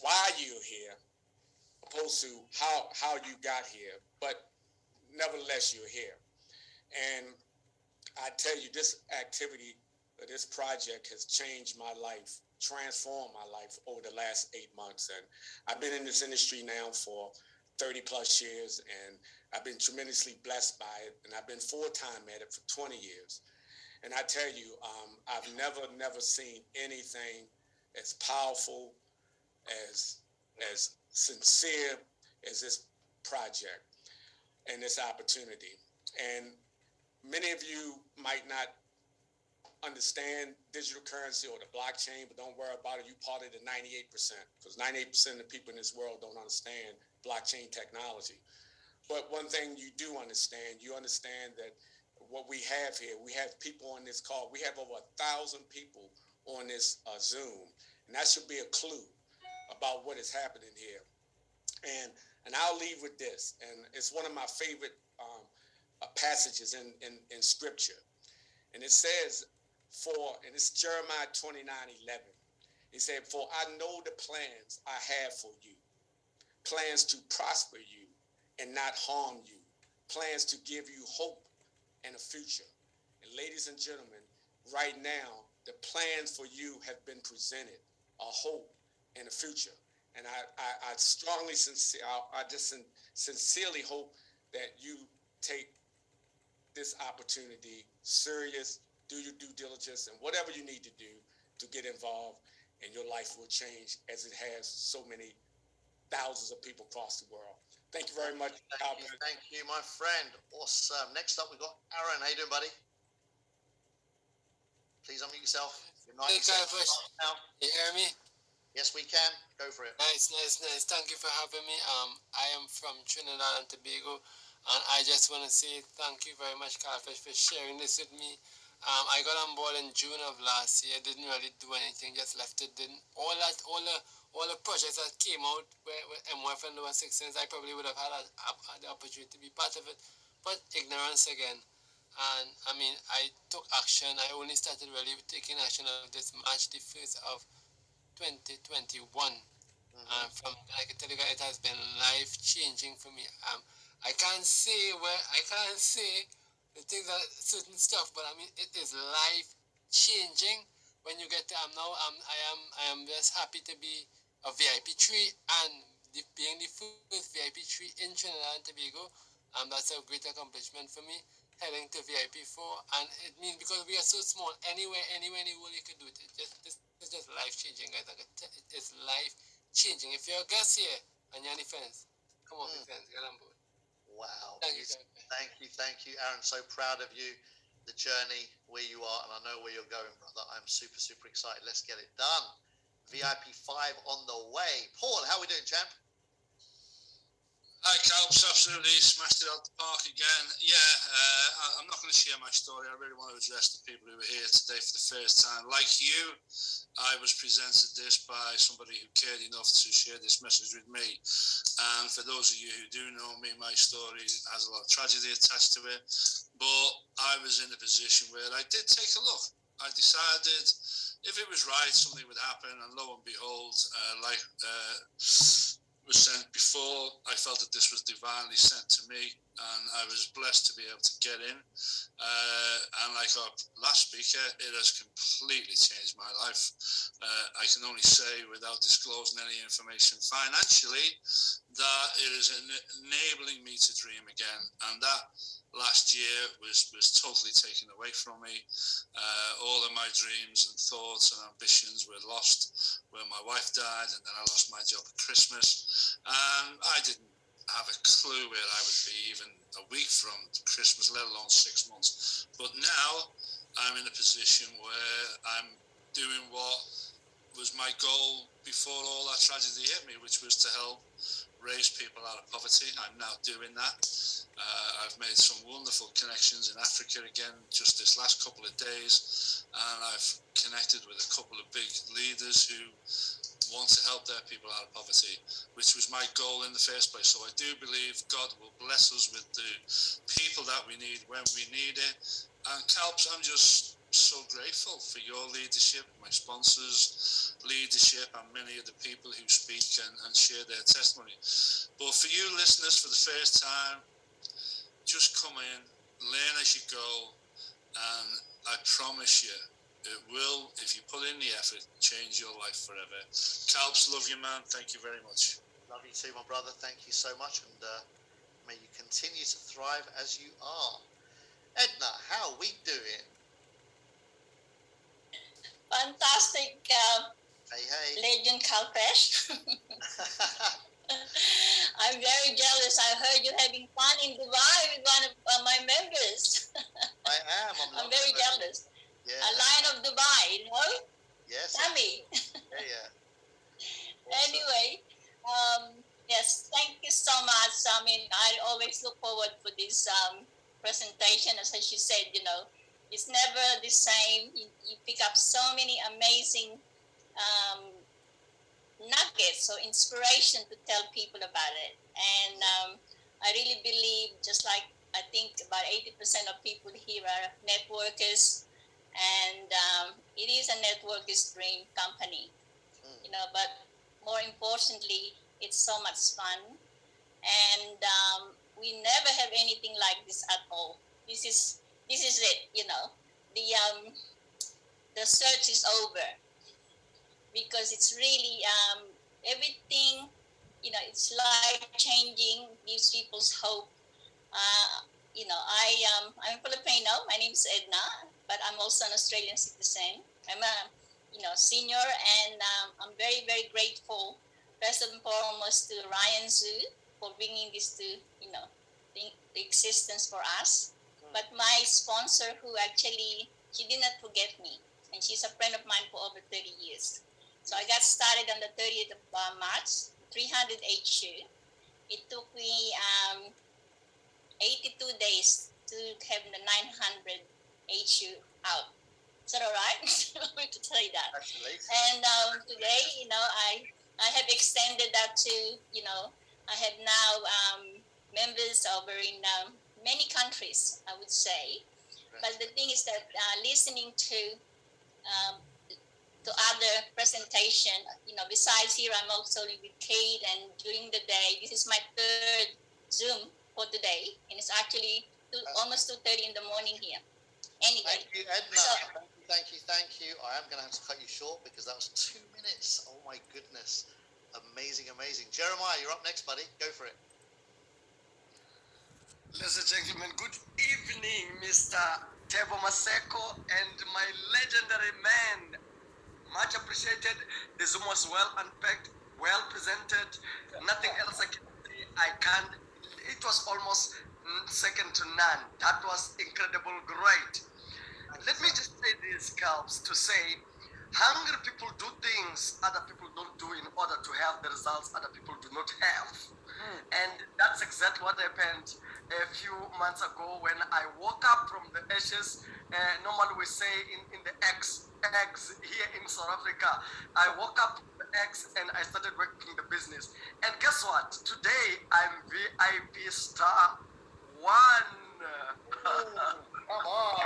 why you're here, opposed to how you got here, but nevertheless you're here. And I tell you, this activity, this project has changed my life, transformed my life over the last 8 months. And I've been in this industry now for 30 plus years, and I've been tremendously blessed by it, and I've been full-time at it for 20 years. And I tell you, I've never seen anything as powerful, as sincere as this project and this opportunity. And many of you might not understand digital currency or the blockchain, but don't worry about it. You're part of the 98%, because 98% of the people in this world don't understand blockchain technology. But one thing you do understand, you understand that what we have here, we have people on this call. We have over 1,000 people on this Zoom, and that should be a clue about what is happening here. And I'll leave with this, and it's one of my favorite passages in Scripture. And it says, and it's Jeremiah 29:11. He said, "For I know the plans I have for you, plans to prosper you and not harm you, plans to give you hope and a future." And ladies and gentlemen, right now, the plans for you have been presented, a hope and a future. And I just sincerely hope that you take this opportunity serious, do your due diligence, and whatever you need to do to get involved, and your life will change as it has so many thousands of people across the world. Thank you very much. Thank you, my friend. Awesome. Next up, we've got Aaron. How you doing, buddy? Please unmute yourself. Hey, now. You hear me? Yes, we can. Go for it. Nice. Thank you for having me. I am from Trinidad and Tobago, and I just want to say thank you very much, Carfish, for sharing this with me. I got on board in June of last year. Didn't really do anything, just left it. Didn't all the projects that came out with MWF and Lower 16s, I probably would have had the opportunity to be part of it, but ignorance again. And I mean, I took action. I only started really taking action of this March the 1st of 2021. From I can tell you guys, it has been life changing for me. I can't say the things that certain stuff, but I mean it is life changing when you get to. I am just happy to be a VIP tree and being the first VIP tree in Trinidad and Tobago. That's a great accomplishment for me. Heading to VIP 4, and it means because we are so small, anywhere in the world you can do it. This is just life changing, guys. It's life changing. If you're a guest here and you're on the fence, come on, be fans, get on board. Wow. Thank you, Aaron. So proud of you. the journey, where you are, and I know where you're going, brother. I'm super, super excited. Let's get it done. VIP 5 on the way. Paul, how are we doing, champ? Hi, Calps, absolutely smashed it out the park again. Yeah, I'm not going to share my story. I really want to address the people who are here today for the first time. Like you, I was presented this by somebody who cared enough to share this message with me. And for those of you who do know me, my story has a lot of tragedy attached to it. But I was in a position where I did take a look. I decided if it was right, something would happen. And lo and behold, was sent before. I felt that this was divinely sent to me, and I was blessed to be able to get in. And like our last speaker, it has completely changed my life. I can only say, without disclosing any information financially, that it is enabling me to dream again. And that last year was totally taken away from me. All of my dreams and thoughts and ambitions were lost when my wife died, and then I lost my job at Christmas. I didn't have a clue where I would be even a week from Christmas, let alone 6 months. But now I'm in a position where I'm doing what was my goal before all that tragedy hit me, which was to help raise people out of poverty. I'm now doing that. I've made some wonderful connections in Africa again just this last couple of days, and I've connected with a couple of big leaders who want to help their people out of poverty, which was my goal in the first place. So I do believe God will bless us with the people that we need when we need it. And Calps, I'm just so grateful for your leadership, my sponsors' leadership, and many of the people who speak and share their testimony. But for you listeners, for the first time, just come in, learn as you go, and I promise you, it will, if you put in the effort, change your life forever. Calps, love you, man. Thank you very much. Love you too, my brother. Thank you so much, and may you continue to thrive as you are. Edna, how are we doing? Fantastic, Hey. Legend Kalpesh. I'm very jealous. I heard you having fun in Dubai with one of my members. I am. I'm very jealous. Yeah. A Lion of Dubai, you know? Yes. Sammy. Yeah. Awesome. Anyway, yes, thank you so much. I mean, I always look forward for this presentation. As she said, you know, it's never the same. You pick up so many amazing nuggets or inspiration to tell people about it. And I really believe, just like I think about 80% of people here are networkers, and it is a networker's dream company, you know, but more importantly, it's so much fun. And we never have anything like this at all. This is it, you know. The search is over, because it's really everything, you know, it's life changing, gives people's hope. You know, I'm Filipino. My name's Edna, but I'm also an Australian citizen. I'm a, you know, senior, and I'm very, very grateful, first and foremost, to Ryan Zhu for bringing this to, you know, the existence for us. But my sponsor, who actually, she did not forget me, and she's a friend of mine for over 30 years. So I got started on the 30th of March, 300 HU. It took me 82 days to have the 900 HU out. Is that all right? To say that. And today, you know, I have extended that to, you know, I have now members over in many countries, I would say. But the thing is that listening to other presentation, you know, besides here, I'm also with Kate, and during the day, this is my third Zoom for today, and it's actually almost 2:30 in the morning here. Anyway. Thank you, Edna. So, thank you. I am going to have to cut you short because that was 2 minutes. Oh my goodness. Amazing. Jeremiah, you're up next, buddy. Go for it. Ladies and gentlemen, good evening, Mr. Tebo Maseko and my legendary man. Much appreciated. The Zoom was well unpacked, well presented. Nothing else I can say. It was almost second to none. That was incredible, great. Let me just say this, Calps, to say hungry people do things other people don't do in order to have the results other people do not have. And that's exactly what happened a few months ago when I woke up from the ashes. Normally we say in the eggs here in South Africa. I woke up from the eggs and I started working the business. And guess what? Today I'm VIP star 1. Come on.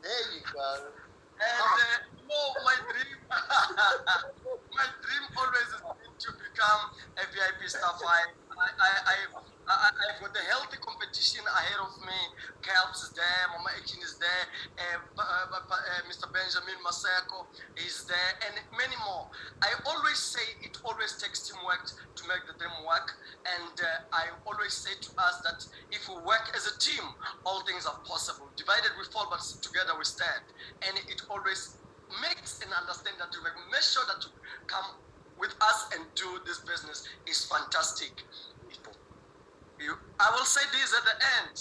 There you go. And my dream, my dream always has been to become a VIP star 5. I've got a healthy competition ahead of me. Calps is there, Mama Ekin is there, Mr. Benjamin Maseko is there, and many more. I always say it always takes teamwork to make the dream work, and I always say to us that if we work as a team, all things are possible. Divided we fall, but together we stand. And it always makes and understand that you make sure that you come with us and do this business is fantastic. I will say this at the end.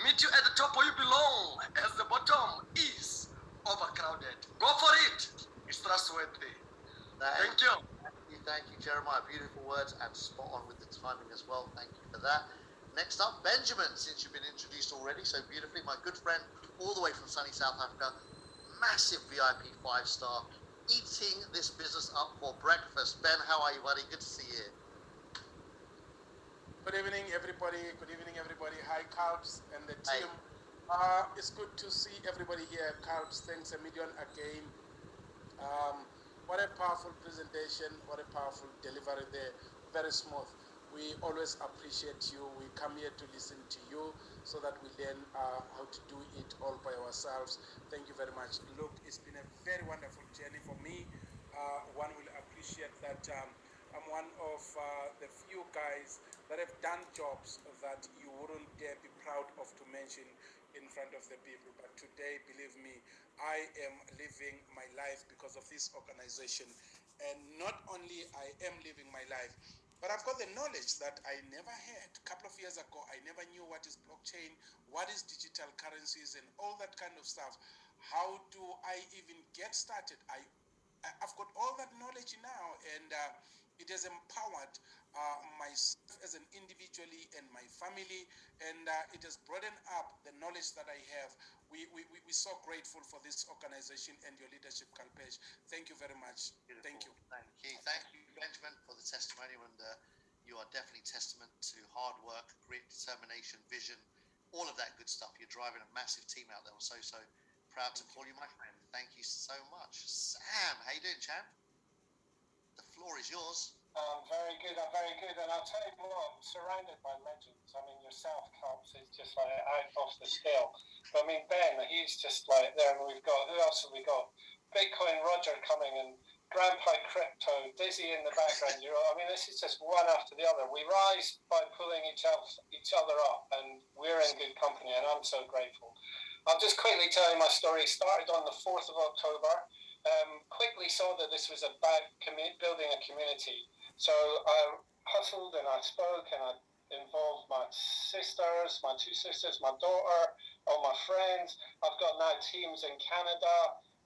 Meet you at the top where you belong, as the bottom is overcrowded. Go for it. It's trustworthy. Thank you. Thank you, Jeremiah. Beautiful words and spot on with the timing as well. Thank you for that. Next up, Benjamin, since you've been introduced already so beautifully, my good friend, all the way from sunny South Africa, massive VIP 5-star, eating this business up for breakfast. Ben, how are you, buddy? Good to see you. Good evening, everybody. Good evening, everybody. Hi, Calps and the team. It's good to see everybody here. Calps, thanks a million again. What a powerful presentation. What a powerful delivery there. Very smooth. We always appreciate you. We come here to listen to you so that we learn how to do it all by ourselves. Thank you very much. Look, it's been a very wonderful journey for me. One will appreciate that I'm one of the few guys that have done jobs that you wouldn't dare be proud of to mention in front of the people. But today, believe me, I am living my life because of this organization. And not only I am living my life, but I've got the knowledge that I never had. A couple of years ago, I never knew what is blockchain, what is digital currencies, and all that kind of stuff. How do I even get started? I've got all that knowledge now, and it has empowered myself as an individually and my family, and it has broadened up the knowledge that I have. We're so grateful for this organization and your leadership, Kalpesh. Thank you very much. Beautiful. Thank you. Thank you, Benjamin, for the testimonial, and you are definitely testament to hard work, grit, determination, vision, all of that good stuff. You're driving a massive team out there. I'm so proud to call you my friend. Thank you so much. Sam, how you doing, champ? The floor is yours. I'm very good, and I'll tell you what, I'm surrounded by legends. I mean, yourself, Calps, is just like out off the scale. But I mean, Ben, he's just like there, and we've got, who else have we got? Bitcoin Roger coming, and Grandpa Crypto, Dizzy in the background. I mean, this is just one after the other. We rise by pulling each other up, and we're in good company, and I'm so grateful. I'll just quickly tell you my story. Started on the 4th of October. Quickly saw that this was about building a community. So I hustled and I spoke and I involved my sisters, my 2 sisters, my daughter, all my friends. I've got now teams in Canada.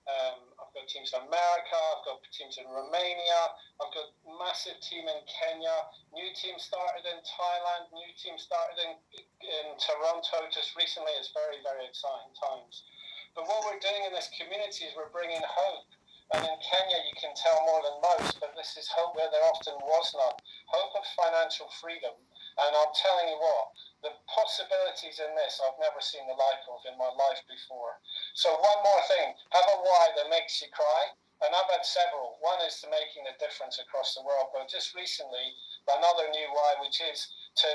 I've got teams in America. I've got teams in Romania. I've got a massive team in Kenya. New team started in Thailand. New team started in Toronto just recently. It's very, very exciting times. But what we're doing in this community is we're bringing hope. And in Kenya, you can tell more than most, but this is hope where there often was none. Hope of financial freedom. And I'm telling you what, the possibilities in this I've never seen the like of in my life before. So one more thing, have a why that makes you cry. And I've had several. One is to making a difference across the world, but just recently, another new why, which is to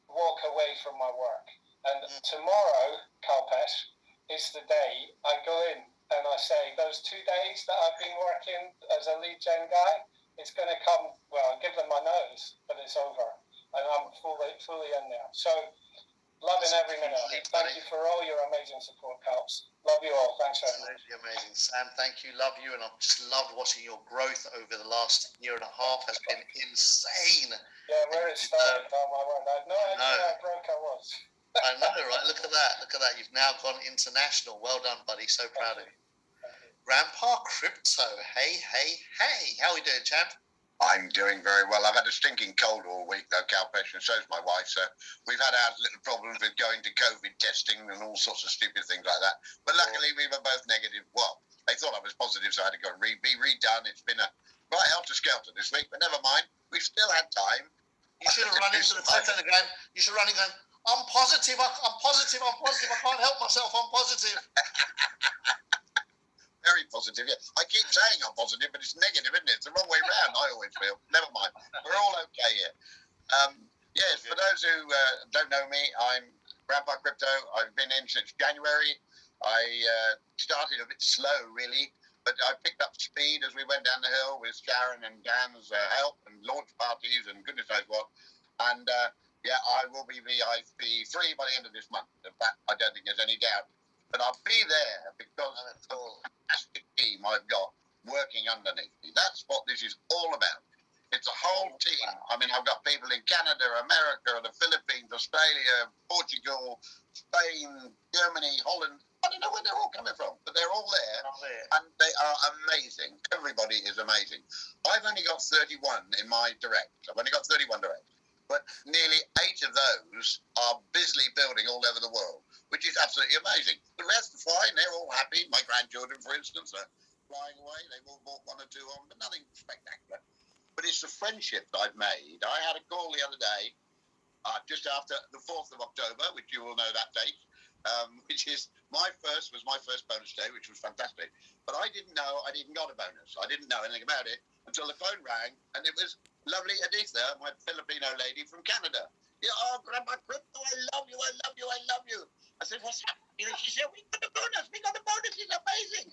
walk away from my work. And tomorrow, Kalpesh, is the day I go in and I say, those 2 days that I've been working as a lead gen guy, it's going to come, well, I'll give them my nose, but it's over. And I'm fully in there. So, loving every minute of it. Thank you for all your amazing support, Calps. Love you all. Thanks very much. Absolutely amazing. Sam, thank you. Love you. And I've just loved watching your growth over the last year and a half. Has been insane. Yeah, where it started, oh my word. I had no idea how broke I was. I know, right? Look at that. Look at that. You've now gone international. Well done, buddy. So proud of you. Grandpa Crypto. Hey, hey, hey. How are we doing, champ? I'm doing very well. I've had a stinking cold all week, though, Calpesh, and so's my wife. So we've had our little problems with going to COVID testing and all sorts of stupid things like that. But luckily, we were both negative. Well, they thought I was positive, so I had to go and be redone. It's been a right helter-skelter this week, but never mind. We've still had time. You should have run into the telegram. You should run in going, I'm positive. I'm positive. I'm positive. I can't help myself. I'm positive. Very positive, yeah. I keep saying I'm positive, but it's negative, isn't it? It's the wrong way round, I always feel. Never mind. We're all okay here. Yes, for those who don't know me, I'm Grandpa Crypto. I've been in since January. I started a bit slow, really, but I picked up speed as we went down the hill with Sharon and Dan's help and launch parties and goodness knows what. And, yeah, I will be VIP 3 by the end of this month. In fact, I don't think there's any doubt. But I'll be there because of the fantastic team I've got working underneath me. That's what this is all about. It's a whole team. I mean, I've got people in Canada, America, the Philippines, Australia, Portugal, Spain, Germany, Holland. I don't know where they're all coming from, but they're all there, and they are amazing. Everybody is amazing. I've only got 31 in my direct. I've only got 31 direct. But nearly 8 of those are busily building all over the world, which is absolutely amazing. The rest are fine. They're all happy. My grandchildren, for instance, are flying away. They've all bought 1 or 2 on, but nothing spectacular. But it's the friendship that I've made. I had a call the other day, just after the 4th of October, which you all know that date, which is my first bonus day, which was fantastic. But I didn't know I'd even got a bonus. I didn't know anything about it until the phone rang, and it was lovely Editha, my Filipino lady from Canada. Yeah, oh, Grandma Crypto, I love you, I love you, I love you. I said, what's happening? She said, we got a bonus, it's amazing.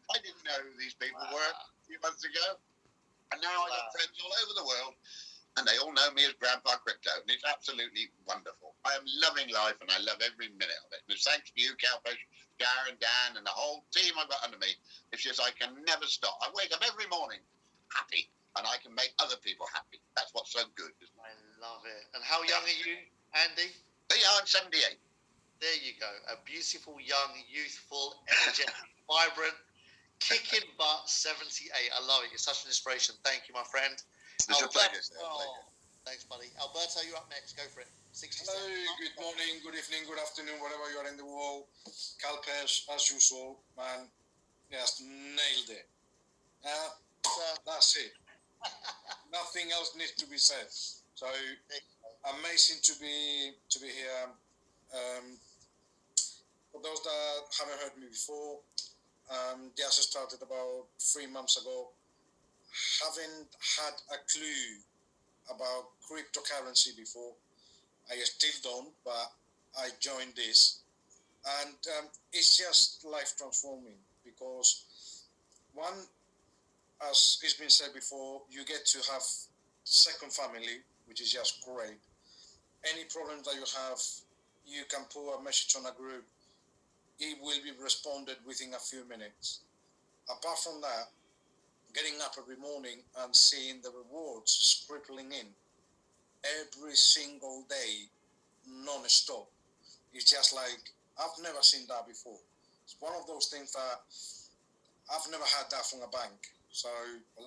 I didn't know who these people were a few months ago. And now I got friends all over the world, and they all know me as Grandpa Crypto, and it's absolutely wonderful. I am loving life, and I love every minute of it. And thanks to you, Calpesh, Darren, Dan, and the whole team I've got under me. It's just I can never stop. I wake up every morning happy, and I can make other people happy. That's what's so good. I love it. And how young are you, Andy? Yeah, I'm 78. There you go. A beautiful, young, youthful, energetic, vibrant, kicking butt 78. I love it. You're such an inspiration. Thank you, my friend. It's a pleasure. Thanks, buddy. Alberto, you're up next. Go for it. 60 Hello, good morning, good evening, good afternoon, wherever you are in the world. Calpesh, as usual, man, just nailed it. That's it. Nothing else needs to be said. So amazing to be here. For those that haven't heard me before, just started about 3 months ago. Haven't had a clue about cryptocurrency before. I still don't, but I joined this, and it's just life transforming because one, as it's been said before, you get to have second family, which is just great. Any problem that you have, you can put a message on a group. It will be responded within a few minutes. Apart from that, getting up every morning and seeing the rewards scribbling in every single day, non-stop. It's just like, I've never seen that before. It's one of those things that I've never had that from a bank. So